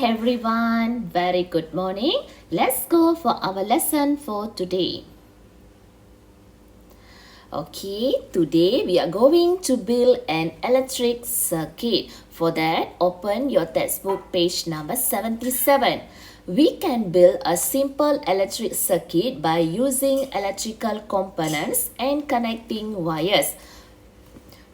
everyone, very good morning. Let's go for our lesson for today. Okay, today we are going to build an electric circuit. For that, open your textbook page number 77. We can build a simple electric circuit by using electrical components and connecting wires.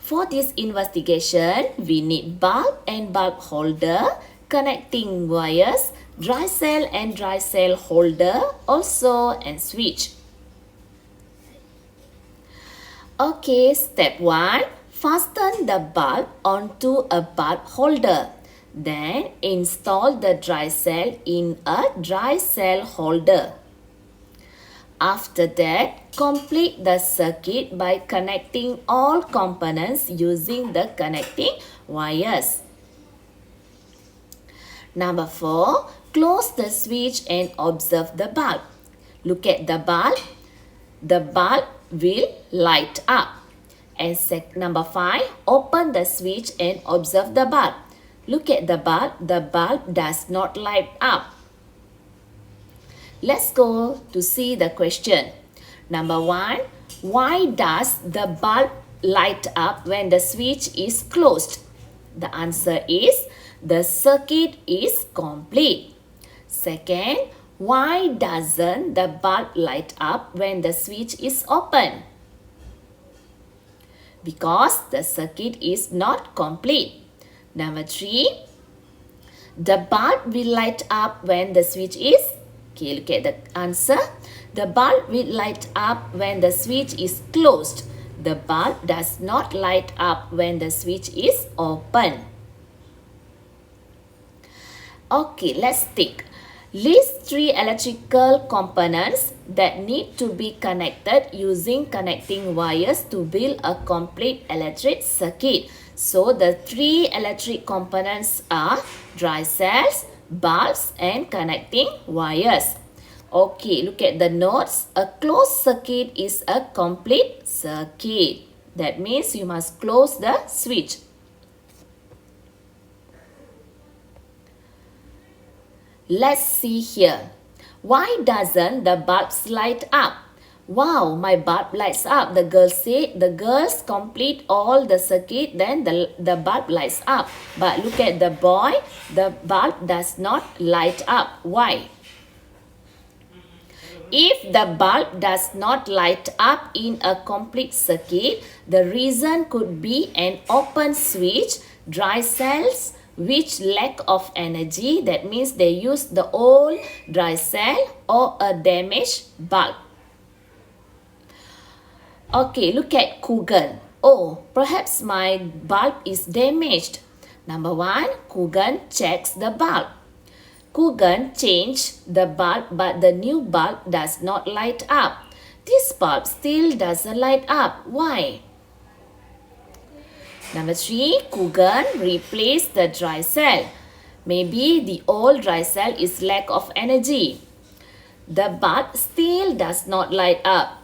For this investigation, we need bulb and bulb holder, connecting wires, dry cell and dry cell holder, also and switch. Okay, step 1. Fasten the bulb onto a bulb holder. Then install the dry cell in a dry cell holder. After that, complete the circuit by connecting all components using the connecting wires. Number 4. Close the switch and observe the bulb. Look at the bulb. The bulb will light up. And number 5. Open the switch and observe the bulb. Look at the bulb. The bulb does not light up. Let's go to see the question. Number 1. Why does the bulb light up when the switch is closed? The answer is the circuit is complete. Second, why doesn't the bulb light up when the switch is open? Because the circuit is not complete. Number 3, the bulb will light up when the switch is. Okay, look at the answer. The bulb will light up when the switch is closed. The bulb does not light up when the switch is open. Okay, let's think. List 3 electrical components that need to be connected using connecting wires to build a complete electric circuit. So the 3 electric components are dry cells, bulbs and connecting wires. Okay, look at the notes. A closed circuit is a complete circuit. That means you must close the switch. Let's see here. Why doesn't the bulbs light up? Wow, my bulb lights up. The girl said the girls complete all the circuit, then the bulb lights up. But look at the boy, the bulb does not light up. Why? If the bulb does not light up in a complete circuit, the reason could be an open switch, dry cells, which lack of energy. That means they use the old dry cell, or a damaged bulb. Okay, look at Kugan. Oh, perhaps my bulb is damaged. Number 1, Kugan checks the bulb. Kugan changed the bulb, but the new bulb does not light up. This bulb still doesn't light up. Why? Number 3, Kugan replaced the dry cell. Maybe the old dry cell is lack of energy. The bulb still does not light up.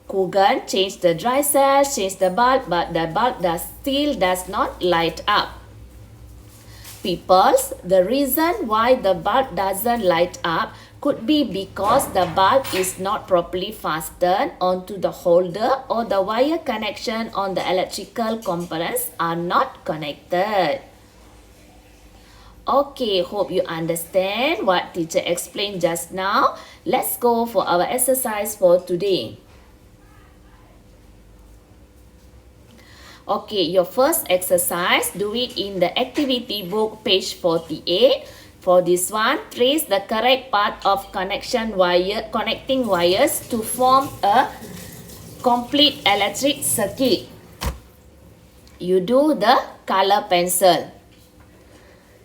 Kugan changed the dry cell, changed the bulb, but the bulb still does not light up. Peoples, the reason why the bulb doesn't light up could be because the bulb is not properly fastened onto the holder, or the wire connection on the electrical components are not connected. Okay, hope you understand what teacher explained just now. Let's go for our exercise for today. Okay, your first exercise, do it in the activity book, page 48. For this one, trace the correct path of connecting wires to form a complete electric circuit. You do the color pencil.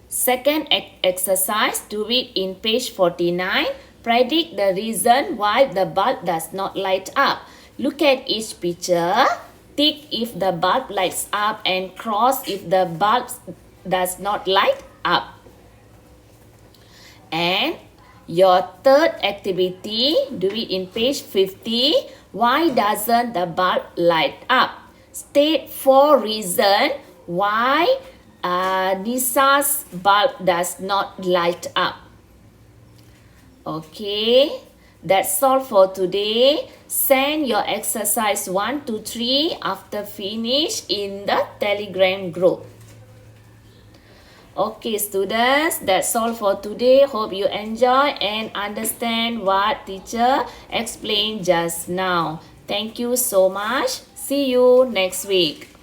Second exercise, do it in page 49. Predict the reason why the bulb does not light up. Look at each picture. Tick if the bulb lights up and cross if the bulb does not light up. And your third activity, do it in page 50. Why doesn't the bulb light up? State 4 reasons why Nisa's bulb does not light up. Okay, that's all for today. Send your exercise 1 to 3 after finish in the Telegram group. Okay, students, that's all for today. Hope you enjoy and understand what teacher explained just now. Thank you so much. See you next week.